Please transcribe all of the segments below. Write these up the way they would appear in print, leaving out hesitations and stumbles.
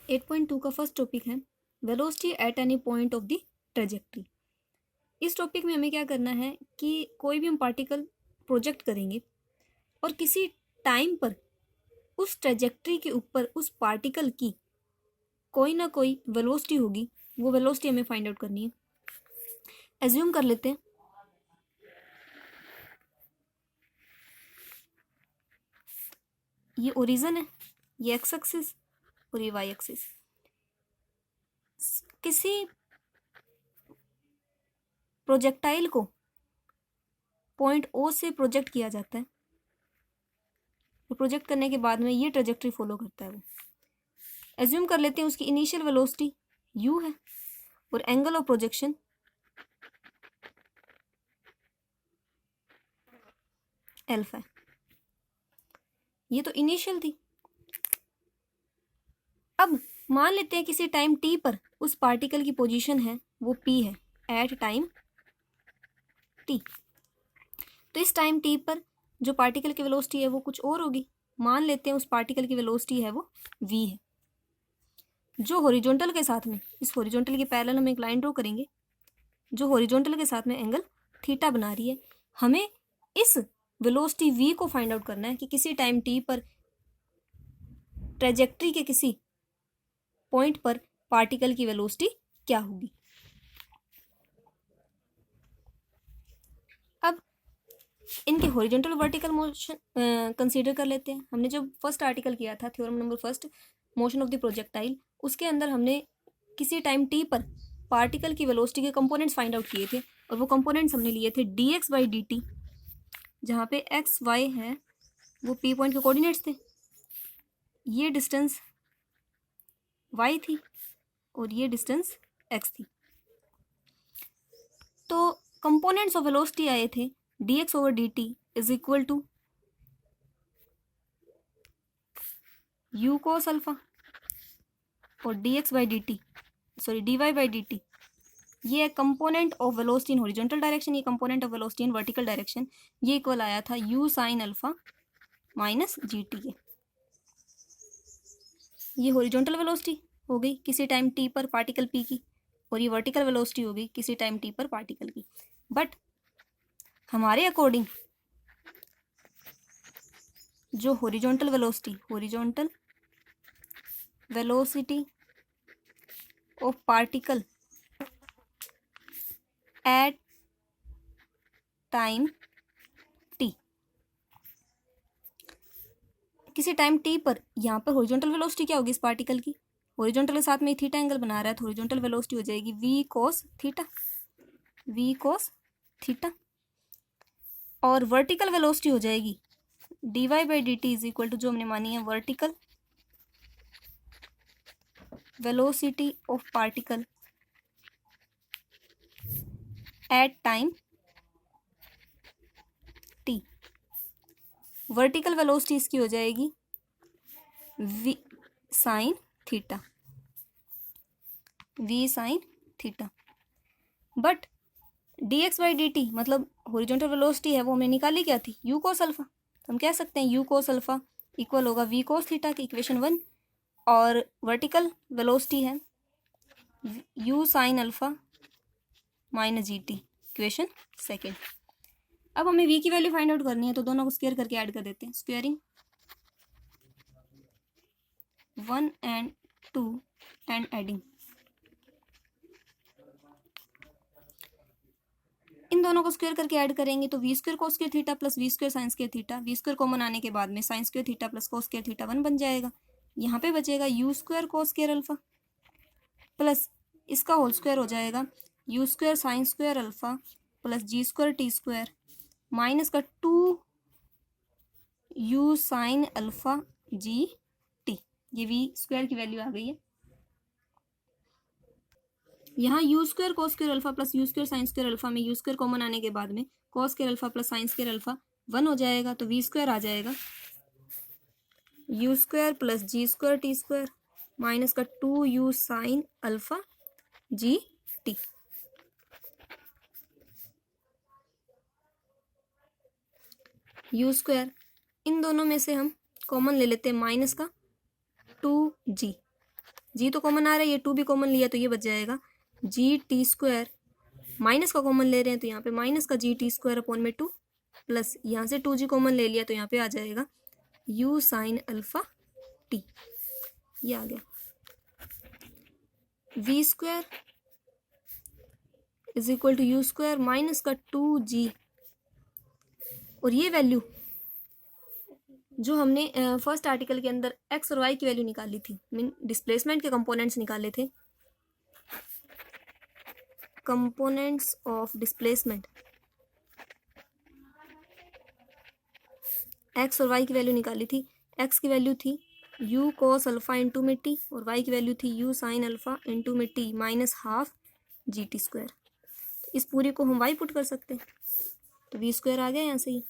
8.2 का first topic है velocity at any point of the trajectory. इस टॉपिक में हमें क्या करना है कि कोई भी हम पार्टिकल प्रोजेक्ट करेंगे और किसी टाइम पर उस ट्रेजेक्ट्री के ऊपर उस पार्टिकल की कोई ना कोई वेलोसिटी होगी, वो वेलोसिटी हमें फाइंड आउट करनी है। एज्यूम कर लेते हैं ये ओरिजिन है, ये एक्स एक्सिस और ये वाई एक्सिस। किसी प्रोजेक्टाइल को पॉइंट ओ से प्रोजेक्ट किया जाता है, तो प्रोजेक्ट करने के बाद में ये ट्रेजेक्ट्री फॉलो करता है। वो एज्यूम कर लेते हैं उसकी इनिशियल वेलोसिटी u है और एंगल ऑफ प्रोजेक्शन एल्फा है। ये तो इनिशियल थी। अब मान लेते हैं किसी टाइम t पर उस पार्टिकल की पोजीशन है वो p है एट टाइम t। तो इस टाइम t पर जो पार्टिकल की वेलोसिटी है वो कुछ और होगी। मान लेते हैं उस पार्टिकल की वेलोसिटी है वो v है। जो हॉरिजॉन्टल के साथ में, इस हॉरिजॉन्टल के पैरेलल हम एक लाइन ड्रॉ करेंगे जो हॉरिजॉन्टल के साथ में एंगल थीटा बना रही है। हमें इस वेलोसिटी v को फाइंड आउट करना है कि किसी टाइम t पर ट्रेजेक्ट्री के किसी पॉइंट पर पार्टिकल की वेलोसिटी क्या होगी। अब इनके हॉरिजॉन्टल वर्टिकल मोशन कंसीडर कर लेते हैं। हमने जो फर्स्ट आर्टिकल किया था theorem number first, motion of the projectile, उसके अंदर हमने किसी टाइम t पर पार्टिकल की वेलोसिटी के कंपोनेंट्स फाइंड आउट किए थे और वो कंपोनेंट्स हमने लिए थे dx बाई dt, जहाँ पे x y है वो p पॉइंट के कोऑर्डिनेट्स थे, ये डिस्टेंस y थी और ये डिस्टेंस x थी। तो कंपोनेंट्स ऑफ वेलोसिटी आए थे dx over dt is equal to u cos alpha और dx by dt sorry dy by dt ये component of velocity in horizontal direction, ये component of velocity in vertical direction. ये equal आया था u sine alpha minus gt के। ये horizontal velocity हो गई किसी टाइम t पर पार्टिकल p की और ये वर्टिकल वेलोसिटी हो गई किसी टाइम t पर पार्टिकल की। बट हमारे अकॉर्डिंग जो horizontal velocity of particle at time t, किसी टाइम t पर यहाँ पर हॉरिजॉन्टल वेलोसिटी क्या होगी इस पार्टिकल की, हॉरिजॉन्टल के साथ में थीटा एंगल बना रहा है तो हॉरिजॉन्टल वेलोसिटी हो जाएगी v cos थीटा और वर्टिकल वेलोसिटी हो जाएगी dy by dt is equal to जो हमने मानी है vertical velocity of particle at time t। Vertical velocity इसकी हो जाएगी v sine theta. But dx by dt मतलब हॉरिजॉन्टल वेलोसिटी है वो हमने निकाली क्या थी u cos अल्फा, तो हम कह सकते हैं u cos अल्फा इक्वल होगा v cos थीटा की इक्वेशन 1 और वर्टिकल वेलोसिटी है u sine alpha minus gt equation second. अब हमें v की वैल्यू फाइंड आउट करनी है तो दोनों को स्क्वायर करके ऐड कर देते हैं। स्क्वायरिंग 1 and 2 एंड एडिंग, इन दोनों को स्क्वायर करके ऐड करेंगे तो v square cos square theta plus v square sine square theta, v square common आने के बाद में sine square theta plus cos square theta 1 बन जाएगा। यहाँ पे बचेगा u square cos square alpha plus इसका होल स्क्वायर हो जाएगा u square sine square alpha plus g square t square minus का 2 u sine alpha g t. ये वी स्क्वायर की वैल्यू आ गई है। यहाँ u square cos square alpha plus u square sine square alpha में यू स्क्वायर कॉमन आने के बाद में cos square alpha plus sine square alpha 1 हो जाएगा तो वी स्क्वायर आ जाएगा u square plus g square t square minus का 2 u sine alpha g t. U square इन दोनों में से हम कॉमन ले लेते हैं माइनस का 2g जी तो कॉमन आ रहा है, ये 2 भी कॉमन लिया तो ये बच जाएगा जी टी स्क्वायर, माइनस का कॉमन ले रहे हैं तो यहाँ पे माइनस का जी टी स्क्वायर अपॉन में 2 प्लस यहाँ से 2g कॉमन ले लिया तो यहाँ पे आ जाएगा u साइन अल्फा टी, ये आ गया v square is equal to u square minus का 2g, और ये वैल्यू जो हमने फर्स्ट आर्टिकल के अंदर x और y की वैल्यू निकाली थी, मीन डिस्प्लेसमेंट के कंपोनेंट्स निकाले थे, कंपोनेंट्स ऑफ डिस्प्लेसमेंट, x और y की वैल्यू निकाली थी। x की वैल्यू थी u cos अल्फा इंटू में t और y की वैल्यू थी u साइन अल्फा इंटू में t minus half G T square. इस पूरी को हम y पुट कर सकते हैं तो v स्क्वायर आ गया यहाँ से ही।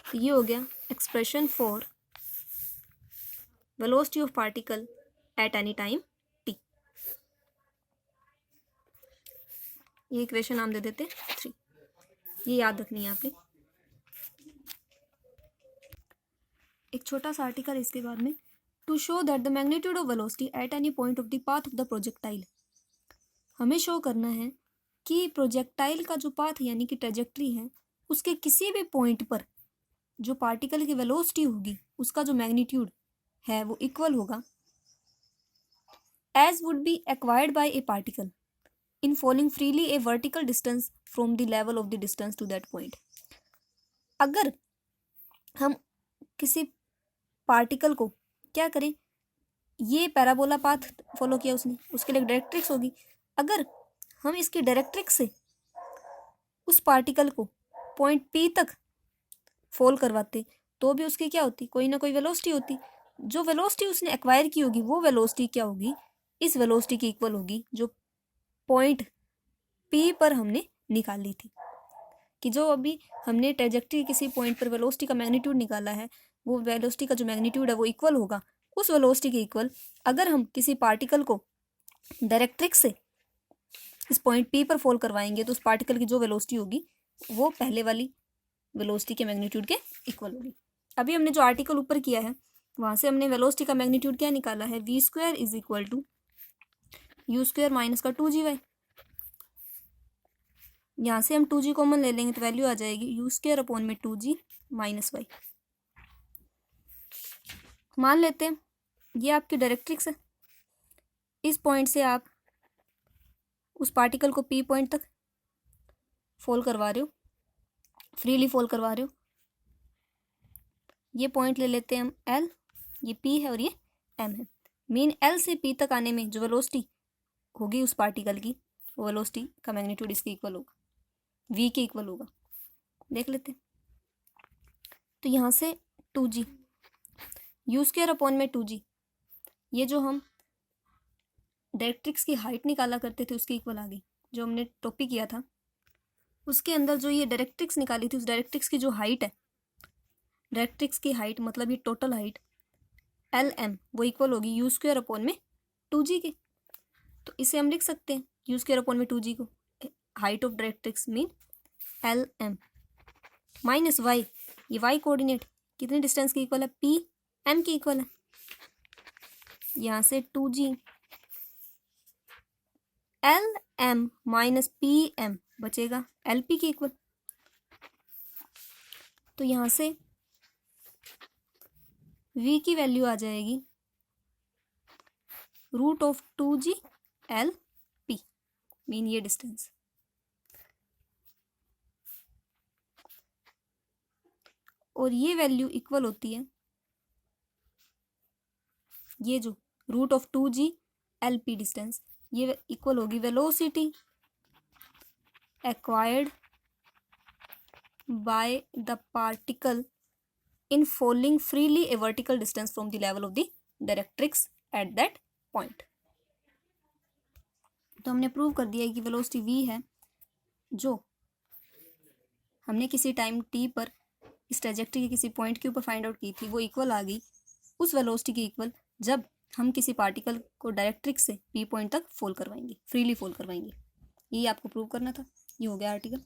तो ये हो गया expression for velocity of particle at any time t। ये इक्वेशन नाम दे देते 3, ये याद रखनी है आपने। एक छोटा सा आर्टिकल इसके बाद में, to show that the magnitude of velocity at any point of the path of the projectile. हमें शो करना है कि प्रोजेक्टाइल का जो पाथ यानी कि ट्रेजेक्ट्री है उसके किसी भी पॉइंट पर जो पार्टिकल की वेलोसिटी होगी उसका जो मैग्नीट्यूड है वो इक्वल होगा as would be acquired by a particle in falling freely a vertical distance from the level of the distance to that point. अगर हम किसी पार्टिकल को क्या करें, ये पैराबोला पाथ फॉलो किया उसने, उसके लिए डायरेक्ट्रिक्स होगी, अगर हम इसकी डायरेक्ट्रिक्स से उस पार्टिकल को पॉइंट P तक फॉल करवाते तो भी उसकी क्या होती, कोई ना कोई वेलोसिटी होती। जो वेलोसिटी उसने एक्वायर की होगी वो वेलोसिटी क्या होगी, इस वेलोसिटी की इक्वल होगी जो पॉइंट P पर हमने निकाली थी। कि जो अभी हमने ट्रेजेक्ट्री किसी पॉइंट पर वेलोसिटी का मैग्नीट्यूड निकाला है वो वेलोसिटी का जो मैग्नीट्यूड है वो इक्वल होगा उस वेलोसिटी के इक्वल अगर हम किसी पार्टिकल को डायरेक्ट्रिक्स से इस पॉइंट P पर फॉल करवाएंगे तो उस पार्टिकल की जो वेलोसिटी होगी वो पहले वाली वेलोसिटी के मैग्नीट्यूड के इक्वल होगी। अभी हमने जो आर्टिकल ऊपर किया है वहाँ से हमने वेलोसिटी का मैग्नीट्यूड क्या निकाला है, v square is equal to u square minus का 2g। यहाँ से हम 2g कॉमन ले लेंगे तो वैल्यू आ जाएगी यू स्क्वायर अपॉन में 2g माइनस वाई। मान लेते हैं ये आपकी डायरेक्ट्रिक्स है, इस पॉइंट से आप उस पार्टिकल को P पॉइंट तक फॉल करवा रहे हो, फ्रीली फॉल करवा रहे हो। ये पॉइंट ले लेते हैं हम L, ये P है और ये M है। मीन L से P तक आने में जो वेलोसिटी होगी उस पार्टिकल की वो वेलोसिटी का मैग्नीट्यूड इसके इक्वल होगा, v के इक्वल होगा। देख लेते हैं तो यहाँ से 2g यू स्क्वायर अपॉन में 2g, ये जो हम डायरेक्ट्रिक्स की हाइट निकाला करते थे उसके इक्वल आ गई। जो हमने टॉपिक किया था उसके अंदर जो ये डायरेक्ट्रिक्स निकाली थी उस डायरेक्ट्रिक्स की जो हाइट है, डायरेक्ट्रिक्स की हाइट मतलब ये टोटल हाइट LM वो इक्वल होगी यू स्क्वायर अपॉन में 2g के। तो इसे हम लिख सकते हैं यू स्क्वायर अपॉन में 2g को, height of directrix mean LM minus y, ये y कोऑर्डिनेट कितने डिस्टेंस के इक्वल है, PM के इक्वल है। यहाँ से 2g LM माइनस PM बचेगा LP के इक्वल। तो यहाँ से v की वैल्यू आ जाएगी root of 2g LP, mean ये डिस्टेंस। और ये वैल्यू इक्वल होती है, ये जो root of 2g LP distance ये इक्वल होगी velocity acquired by the particle in falling freely a vertical distance from the level of the directrix at that point. तो हमने प्रूव कर दिया है कि वेलोसिटी v है जो हमने किसी टाइम t पर इस ट्रेजेक्ट्री के किसी पॉइंट के ऊपर फाइंड आउट की थी वो इक्वल आ गई उस वेलोसिटी की इक्वल जब हम किसी पार्टिकल को डायरेक्ट्रिक्स से P पॉइंट तक फॉल करवाएंगे, फ्रीली फॉल करवाएंगे। यही आपको प्रूव करना था। ये हो गया आर्टिकल।